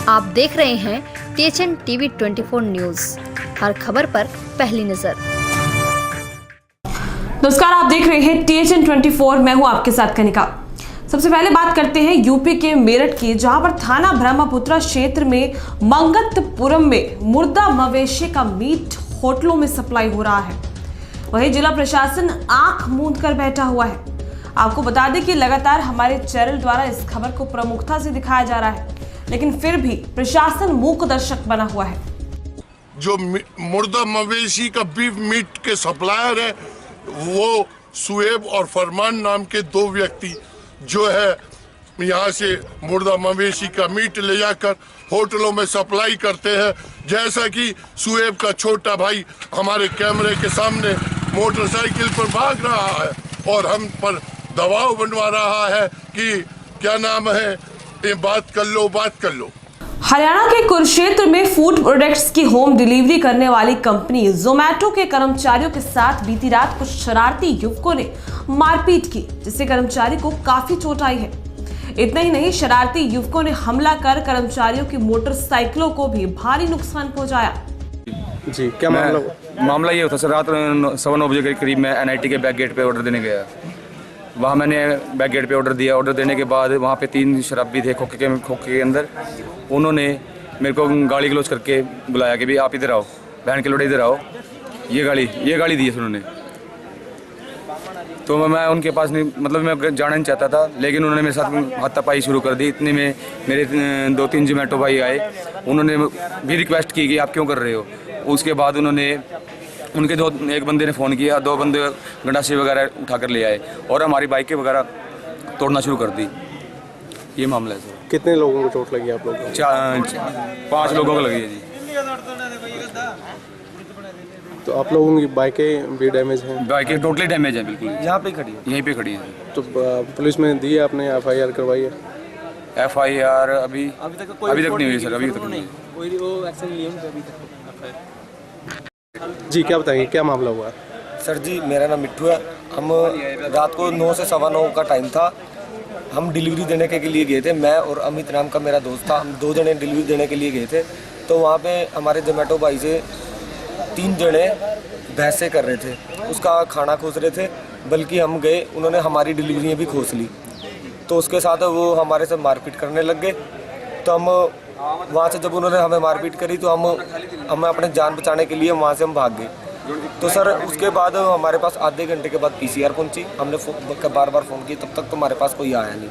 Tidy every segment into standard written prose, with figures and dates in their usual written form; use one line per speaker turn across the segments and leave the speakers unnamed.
आप देख रहे हैं THN TV 24 न्यूज, हर खबर पर पहली नजर।
नमस्कार, आप देख रहे हैं THN 24, मैं हूं आपके साथ कनिका। सबसे पहले बात करते हैं यूपी के मेरठ की, जहां पर थाना ब्रह्मपुत्रा क्षेत्र में मंगतपुरम में मुर्दा मवेशी का मीट होटलों में सप्लाई हो रहा है। वहीं जिला प्रशासन आंख मूंद कर बैठा हुआ है। आपको बता दें कि लगातार हमारे चैनल द्वारा इस खबर को प्रमुखता से दिखाया जा रहा है, लेकिन फिर भी प्रशासन मूक दर्शक बना हुआ है।
जो मुर्दा मवेशी का बीफ मीट के सप्लायर है वो सुएब और फरमान नाम के दो व्यक्ति जो है यहाँ से मुर्दा मवेशी का मीट ले जाकर होटलों में सप्लाई करते हैं। जैसा कि सुएब का छोटा भाई हमारे कैमरे के सामने मोटरसाइकिल पर भाग रहा है और हम पर दबाव बनवा रहा है कि क्या नाम है, ये बात कर लो।
हरियाणा के कुरुक्षेत्र में फूड प्रोडक्ट्स की होम डिलीवरी करने वाली कंपनी जोमैटो के कर्मचारियों के साथ बीती रात कुछ शरारती युवकों ने मारपीट की, जिससे कर्मचारी को काफी चोट आई है। इतना ही नहीं, शरारती युवकों ने हमला कर कर्मचारियों की मोटरसाइकिलों को भी भारी नुकसान पहुंचाया।
जी, क्या
मामला ये होता सर, रात 9:15 बजे के करीब मैं NIT के बैक गेट पे ऑर्डर देने गया। वहाँ मैंने बैक गेट पे ऑर्डर दिया। ऑर्डर देने के बाद वहाँ पे 3 शराबी थे खोखे के अंदर। उन्होंने मेरे को गाली गलौज करके बुलाया कि भाई आप इधर आओ, बहन के लोड़े इधर आओ। ये गाली दी है उन्होंने। तो मैं उनके पास नहीं, मतलब मैं जाना नहीं चाहता था, लेकिन उन्होंने मेरे साथ हाथापाई शुरू कर दी। इतने में मेरे 2-3 जोमेटो भाई आए। उन्होंने भी रिक्वेस्ट की कि आप क्यों कर रहे हो। उसके बाद उनके एक बंदे ने फ़ोन किया, 2 बंदे गंडासे वगैरह उठा कर ले आए और हमारी बाइकें वगैरह तोड़ना शुरू कर दी। ये मामला है सर।
कितने लोगों को चोट लगी आप लोगों को?
5 लोगों को लगी है जी।
तो आप लोगों की बाइकें भी डैमेज हैं?
बाइकें टोटली डैमेज है, बिल्कुल
यहाँ पे खड़ी है?
यहीं पे खड़ी है।
तो पुलिस में दी है आपने, FIR करवाई है?
FIR अभी तक नहीं हुई सर, अभी तक नहीं।
कोई वो एक्शन लिया अभी तक? जी, क्या बताएंगे, क्या मामला हुआ?
सर जी, मेरा नाम मिट्ठू है। हम रात को 9 से 9:15 का टाइम था। हम डिलीवरी देने के लिए गए थे। मैं और अमित नाम का मेरा दोस्त था। हम 2 जने डिलीवरी देने के लिए गए थे। तो वहाँ पे हमारे जोमेटो भाई से 3 जने बहसें कर रहे थे, उसका खाना खोस रहे थे। बल्कि हम गए, उन्होंने हमारी डिलीवरियाँ भी खोस ली। तो उसके साथ वो हमारे से मारपीट करने लग गए। तो हम वहाँ से जब उन्होंने हमें मारपीट करी तो हम अपने जान बचाने के लिए वहाँ से हम भाग गए। तो सर उसके बाद हमारे पास आधे घंटे के बाद PCR पहुंची। हमने बार फ़ोन किया, तब तक तो हमारे पास कोई आया नहीं।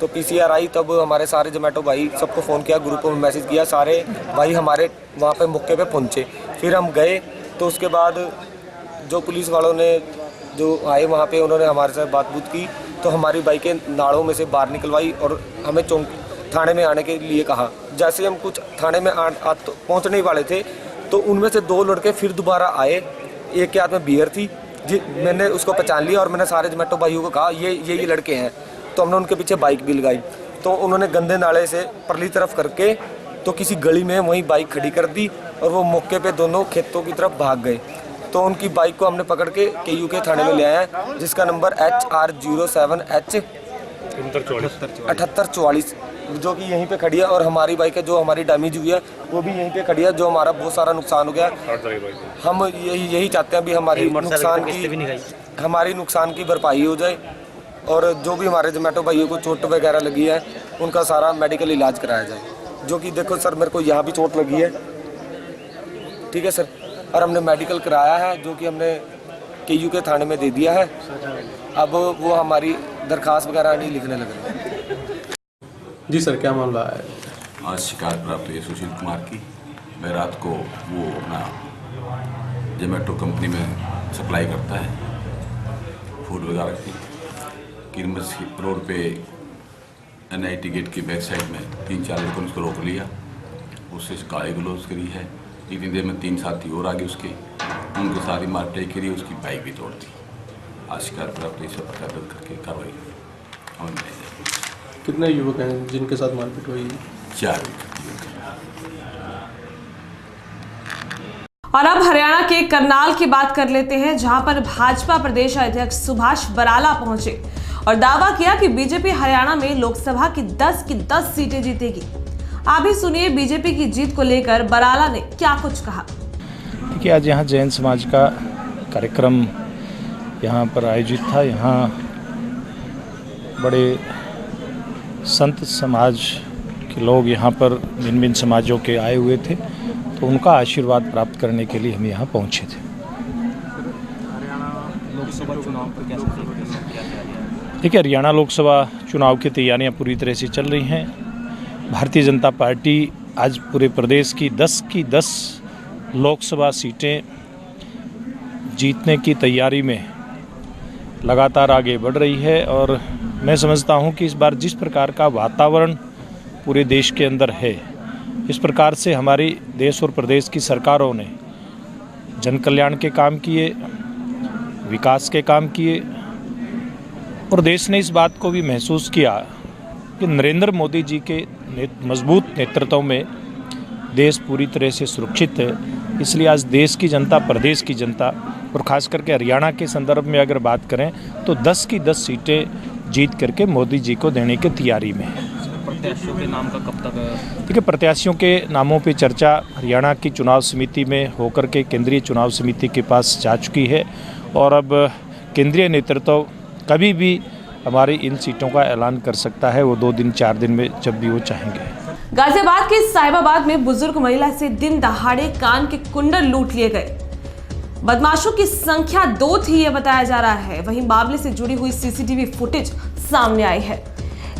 तो PCR आई, तब हमारे सारे जोमेटो भाई सबको फ़ोन किया, ग्रुप में मैसेज किया, सारे भाई हमारे वहाँ पे मौके पे पहुँचे। फिर हम गए। तो उसके बाद जो पुलिस वालों ने जो आए वहाँ पे, उन्होंने हमारे साथ बातचीत की। तो हमारी बाइकें नाड़ों में से बाहर निकलवाई और हमें थाने में आने के लिए कहा। जैसे हम कुछ थाने में पहुंचने वाले थे तो उनमें से 2 लड़के फिर दोबारा आए। एक के हाथ में बियर थी जी, मैंने उसको पहचान लिया और मैंने सारे जोमेटो भाइयों को कहा ये लड़के हैं। तो हमने उनके पीछे बाइक भी लगाई। तो उन्होंने गंदे नाले से परली तरफ करके तो किसी गली में वहीं बाइक खड़ी कर दी और वो मौके पर दोनों खेतों की तरफ भाग गए। तो उनकी बाइक को हमने पकड़ के KU के थाने में ले आए हैं, जिसका नंबर HR07H 7844 जो कि यहीं पे खड़ी है। और हमारी बाइक है जो हमारी डैमेज हुई है वो भी यहीं पे खड़ी है, जो हमारा बहुत सारा नुकसान हो गया। हम यही चाहते हैं भी हमारी नुकसान की भरपाई हो जाए और जो भी हमारे जोमेटो भाइयों को चोट वगैरह लगी है उनका सारा मेडिकल इलाज कराया जाए। जो कि देखो सर, मेरे को यहाँ भी चोट लगी है, ठीक है सर, और हमने मेडिकल कराया है जो कि हमने KU के थाने में दे दिया है। अब वो हमारी दरखास्त वगैरह नहीं लिखने लग रही।
जी सर, क्या मामला है?
आज शिकायत प्राप्त हुई सुशील कुमार की। मैं रात को वो अपना जोमेटो कंपनी में सप्लाई करता है फूड वगैरह की। किरमस रोड पे NIT गेट की बैक साइड में 3-4 लोगों ने उसको रोक लिया, उससे गाली गलौज करी है। इतनी देर में 3 साथी और आगे उसके, उनके सारी मारपीट करी, उसकी बाइक भी तोड़ दी। आज शिकायत प्राप्त हुई, सब पता दर्ज करके कार्रवाई अमल में आई जाएगी।
कितने युवक हैं जिनके साथ मारपीट हुई?
4।
और अब हरियाणा के करनाल की बात कर लेते हैं, जहां पर भाजपा प्रदेश अध्यक्ष सुभाष बराला पहुंचे और दावा किया कि बीजेपी हरियाणा में लोकसभा की 10 सीटें जीतेगी। आप भी सुनिए बीजेपी की जीत को लेकर बराला ने क्या कुछ कहा।
देखिए, आज यहाँ जैन समाज का कार्यक्रम यहाँ पर आयोजित था। यहाँ बड़े संत समाज के लोग यहाँ पर भिन्न भिन्न समाजों के आए हुए थे, तो उनका आशीर्वाद प्राप्त करने के लिए हम यहाँ पहुँचे थे। देखिए, हरियाणा लोकसभा चुनाव की तैयारियाँ पूरी तरह से चल रही हैं। भारतीय जनता पार्टी आज पूरे प्रदेश की 10 लोकसभा सीटें जीतने की तैयारी में लगातार आगे बढ़ रही है और मैं समझता हूं कि इस बार जिस प्रकार का वातावरण पूरे देश के अंदर है, इस प्रकार से हमारी देश और प्रदेश की सरकारों ने जन कल्याण के काम किए, विकास के काम किए और देश ने इस बात को भी महसूस किया कि नरेंद्र मोदी जी के मजबूत नेतृत्व में देश पूरी तरह से सुरक्षित है। इसलिए आज देश की जनता, प्रदेश की जनता और ख़ास करके हरियाणा के संदर्भ में अगर बात करें तो 10 की 10 सीटें जीत करके मोदी जी को देने की तैयारी में है।
प्रत्याशियों के नाम का कब तक?
देखिए, प्रत्याशियों के नामों पे चर्चा हरियाणा की चुनाव समिति में होकर के केंद्रीय चुनाव समिति के पास जा चुकी है और अब केंद्रीय नेतृत्व कभी भी हमारी इन सीटों का ऐलान कर सकता है, वो 2 दिन 4 दिन में जब भी वो चाहेंगे।
गाजियाबाद के साहिबाबाद में बुजुर्ग महिला से दिन दहाड़े कान के कुंडल लूट लिए गए। बदमाशों की संख्या 2 थी, यह बताया जा रहा है। वहीं मामले से जुड़ी हुई सीसीटीवी फुटेज सामने आई है,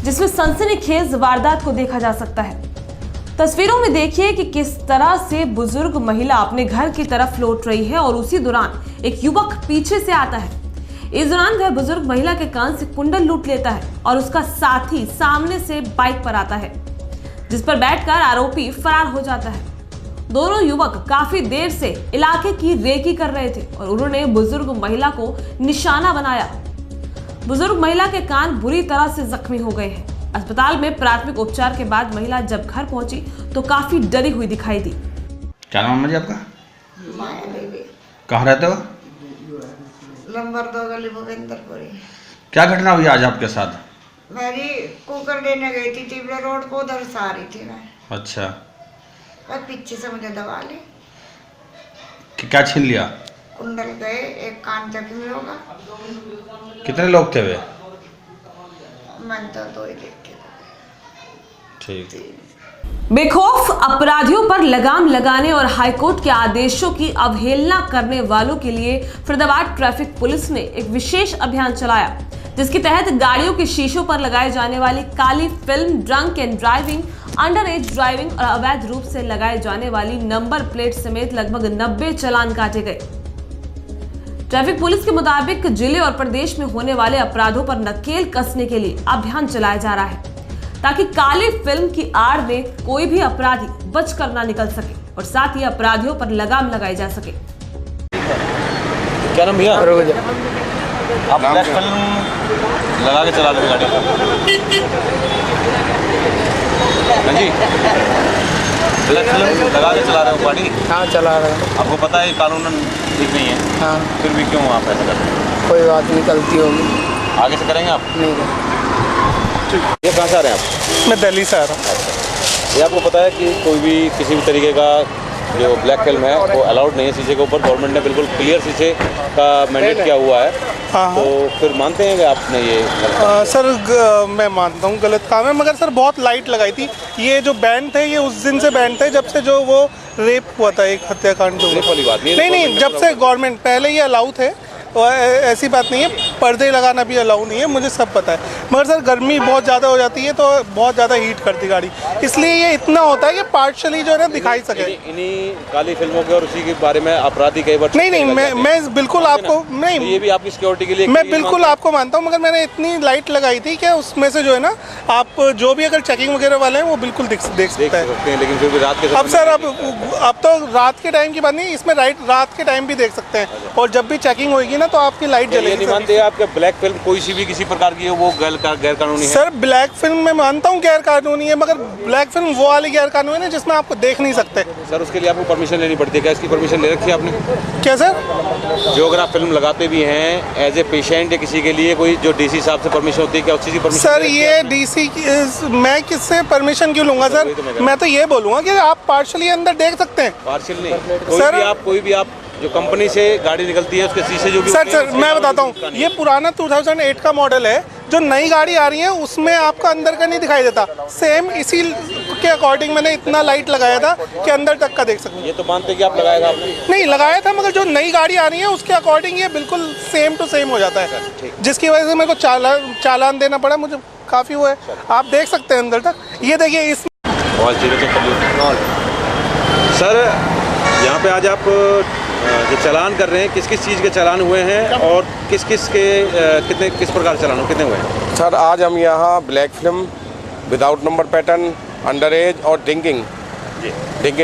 जिसमें सनसनीखेज वारदात को देखा जा सकता है। तस्वीरों में देखिए कि किस तरह से बुजुर्ग महिला अपने घर की तरफ लौट रही है और उसी दौरान एक युवक पीछे से आता है। इस दौरान वह बुजुर्ग महिला के कान से कुंडल लूट लेता है और उसका साथी सामने से बाइक पर आता है, जिस पर बैठकर आरोपी फरार हो जाता है। दोनों युवक काफी देर से इलाके की रेकी कर रहे थे और उन्होंने बुजुर्ग महिला को निशाना बनाया। बुजुर्ग महिला के कान बुरी तरह से जख्मी हो गए हैं। अस्पताल में प्राथमिक उपचार के बाद महिला जब घर पहुंची तो काफी डरी हुई दिखाई दी।
क्या नाम है जी आपका? कहाँ रहते हो?
नंबर 2 गली भूपेंद्रपुरी।
क्या घटना हुई आज आपके साथ?
मेरी कुकर लेने गई थी तिबरे रोड को, उधर से आ रही थी मैं।
अच्छा,
बस पीछे से मुझे दबा ली।
क्या छीन लिया?
कुंडल गए, एक कान जख्मी होगा।
कितने लोग थे वे?
मन तो 2 ही देख के।
ठीक।
बेखौफ अपराधियों पर लगाम लगाने और हाईकोर्ट के आदेशों की अवहेलना करने वालों के लिए फरीदाबाद ट्रैफिक पुलिस ने एक विशेष अभियान चलाया, जिसके तहत गाड़ियों के शीशों पर लगाई जाने वाली काली film, drunk and driving, under age driving और अवैध रूप से लगाई जाने वाली नंबर प्लेट समेत लगभग 90 चालान काटे गए। ट्रैफिक पुलिस के मुताबिक जिले और प्रदेश में होने वाले अपराधों पर नकेल कसने के लिए अभियान चलाया जा रहा है, ताकि काली फिल्म की आड़ में कोई भी अपराधी बचकर ना निकल सके और साथ ही अपराधियों पर लगाम लगाई जा सके।
क्या नाम भैया? आप ब्लैक फिल्म लगा के चला रहे गाड़ी? हाँ जी, ब्लैक फिल्म लगा के चला रहे हो गाड़ी?
हाँ, चला रहे हैं।
आपको पता है कानूनन ठीक नहीं है?
हाँ।
फिर भी क्यों आप ऐसा कर रहे हैं?
कोई बात नहीं, गलती होगी।
आगे से करेंगे आप?
नहीं।
ये कहाँ से आ रहे हैं आप?
मैं दिल्ली से आ रहा हूँ।
ये आपको पता है कि कोई भी किसी भी तरीके का जो ब्लैक फिल्म है वो अलाउड नहीं है शीशे के ऊपर। गवर्नमेंट ने बिल्कुल क्लियर शीशे का मैंडेट किया हुआ है।
हाँ।
तो फिर मानते हैं कि आपने ये
सर मैं मानता हूँ गलत काम है, मगर सर बहुत लाइट लगाई थी। ये जो बैन थे ये उस दिन से बैन थे जब से जो वो रेप हुआ था, एक हत्याकांड जो
रेप वाली बात
नहीं, जब से गवर्नमेंट, पहले ये अलाउ थे, ऐसी बात नहीं है। पर्दे लगाना भी अलाउ नहीं है, मुझे सब पता है। मगर सर गर्मी बहुत ज़्यादा हो जाती है तो बहुत ज़्यादा हीट करती गाड़ी, इसलिए ये इतना होता है कि पार्शली जो है ना दिखाई सके।
इन्हीं काली फिल्मों के और उसी के बारे में अपराधी कई बार
नहीं, मैं बिल्कुल आपको नहीं,
ये भी आपकी सिक्योरिटी के लिए
मैं बिल्कुल आपको मानता हूँ, मगर मैंने इतनी लाइट लगाई थी कि उसमें से जो है ना, आप जो भी अगर चेकिंग वगैरह वाले हैं वो बिल्कुल देख सकते हैं।
लेकिन फिर भी रात के
अब सर अब तो रात के टाइम की बात नहीं, इसमें रात के टाइम भी देख सकते हैं, और जब भी चेकिंग होगी ना तो आपकी लाइट जलेगी।
नहीं मानते क्या आपका ब्लैक फिल्म कोई सी भी किसी प्रकार की हो वो गैर कानूनी है?
सर ब्लैक फिल्म मैं मानता हूँ गैर कानूनी है, मगर ब्लैक फिल्म वो वाली गैर कानूनी है जिसमें आपको देख नहीं सकते।
सर उसके लिए आपको परमिशन लेनी पड़ती है, क्या इसकी परमिशन ले रखी है आपने?
क्या सर?
जो अगर आप फिल्म लगाते भी हैं एज ए पेशेंट या किसी के लिए कोई जो डीसी साहब से परमिशन होती है, क्या उस चीज़ की परमिशन?
सर ये डीसी मैं किससे परमिशन क्यों लूँगा सर? मैं तो ये बोलूँगा कि आप पार्शली अंदर देख सकते हैं।
पार्शियल नहीं, कोई भी आप जो कंपनी से गाड़ी निकलती है उसके शीशे जो भी
सर मैं बताता हूँ, ये पुराना 2008 का मॉडल है, जो नई गाड़ी आ रही है उसमें आपका अंदर का नहीं दिखाई देता। सेम इसी के अकॉर्डिंग मैंने इतना लाइट लगाया था कि अंदर तक का देख सकूँ।
ये तो मानते हैं कि आप लगाएगा आपने?
नहीं लगाया था, मगर जो नई गाड़ी आ रही है उसके अकॉर्डिंग ये बिल्कुल सेम टू सेम हो जाता है, जिसकी वजह से मेरे को चालान देना पड़ा, मुझे काफ़ी वो है। आप देख सकते हैं अंदर तक, ये देखिए इस
सर यहाँ पे आज आप जो चालान कर रहे हैं किस किस चीज़ के चालान हुए हैं और किस प्रकार चालान हो कितने हुए हैं?
सर आज हम यहाँ black film, without number pattern, under as और ड्रिंकिंग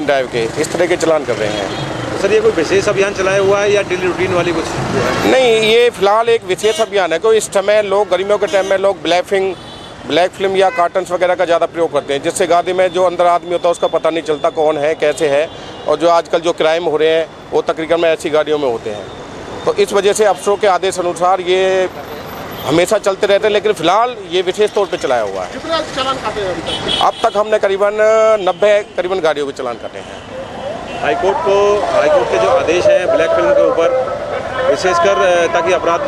ड्राइव के इस तरह के चालान कर रहे हैं।
सर ये कोई विशेष अभियान चलाया हुआ है या डेली रूटीन वाली कुछ है?
नहीं, ये फिलहाल एक विशेष अभियान है। कोई इस समय लोग गर्मियों के टाइम में लोग ब्लैक फिल्म या कार्टन्स वगैरह का ज़्यादा प्रयोग करते हैं, जिससे गाड़ी में जो अंदर आदमी होता है उसका पता नहीं चलता कौन है कैसे है, और जो आजकल जो क्राइम हो रहे हैं वो तकरीबन ऐसी गाड़ियों में होते हैं। तो इस वजह से अफसरों के आदेश अनुसार ये हमेशा चलते रहते हैं, लेकिन फिलहाल ये विशेष तौर पे चलाया हुआ है।
कितना चालान काटे हैं
अब तक हमने करीबन 90 गाड़ियों के चालान काटे हैं।
हाईकोर्ट के जो आदेश हैं ब्लैक फिल्म के ऊपर विशेषकर ताकि अपराध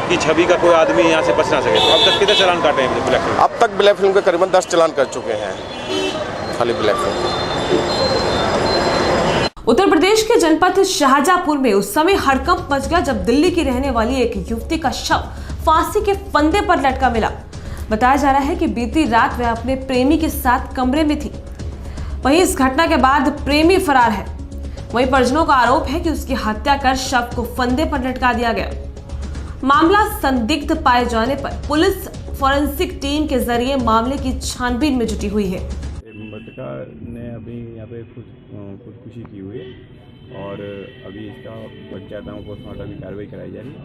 की छवि का कोई आदमी यहाँ से बच ना सके, तो अब तक कितने चालान काटे हैं ब्लैक फिल्म?
अब तक ब्लैक फिल्म के करीबन 10 चालान कर चुके हैं खाली ब्लैक फिल्म।
उत्तर प्रदेश के जनपद शाहजहांपुर में उस समय हड़कंप मच गया जब दिल्ली की रहने वाली एक युवती का शव फांसी के फंदे पर लटका मिला। बताया जा रहा है कि बीती रात वह अपने प्रेमी के साथ कमरे में थी। वहीं इस घटना के बाद प्रेमी फरार है। वहीं परिजनों का आरोप है कि उसकी हत्या कर शव को फंदे पर लटका दिया गया। मामला संदिग्ध पाए जाने पर पुलिस फॉरेंसिक टीम के जरिए मामले की छानबीन में जुटी हुई है।
मृतका ने अभी यहाँ पे खुदकुशी की हुई है और अभी इसका पंचायत पोस्टमार्टम की कार्रवाई कराई जा रही है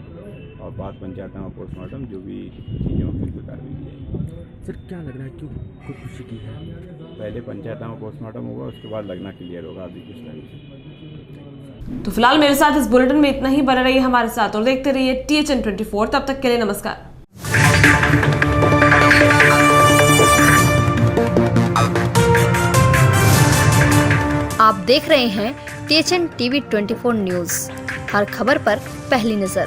और बाद पंचायत पोस्टमार्टम जो भी चीज़ें होंगी उस पर कार्रवाई की जाएगी।
सर क्या लग रहा है क्यों खुदकुशी की है?
पहले पंचायत पोस्टमार्टम होगा, उसके बाद लगना क्लियर होगा अभी कुछ टाइम।
तो फिलहाल मेरे साथ इस बुलेटिन में इतना ही। बने रहिए हमारे साथ और देखते रहिए THN 24। तब तक के लिए नमस्कार।
आप देख रहे हैं THN TV 24 न्यूज़, हर खबर पर पहली नजर।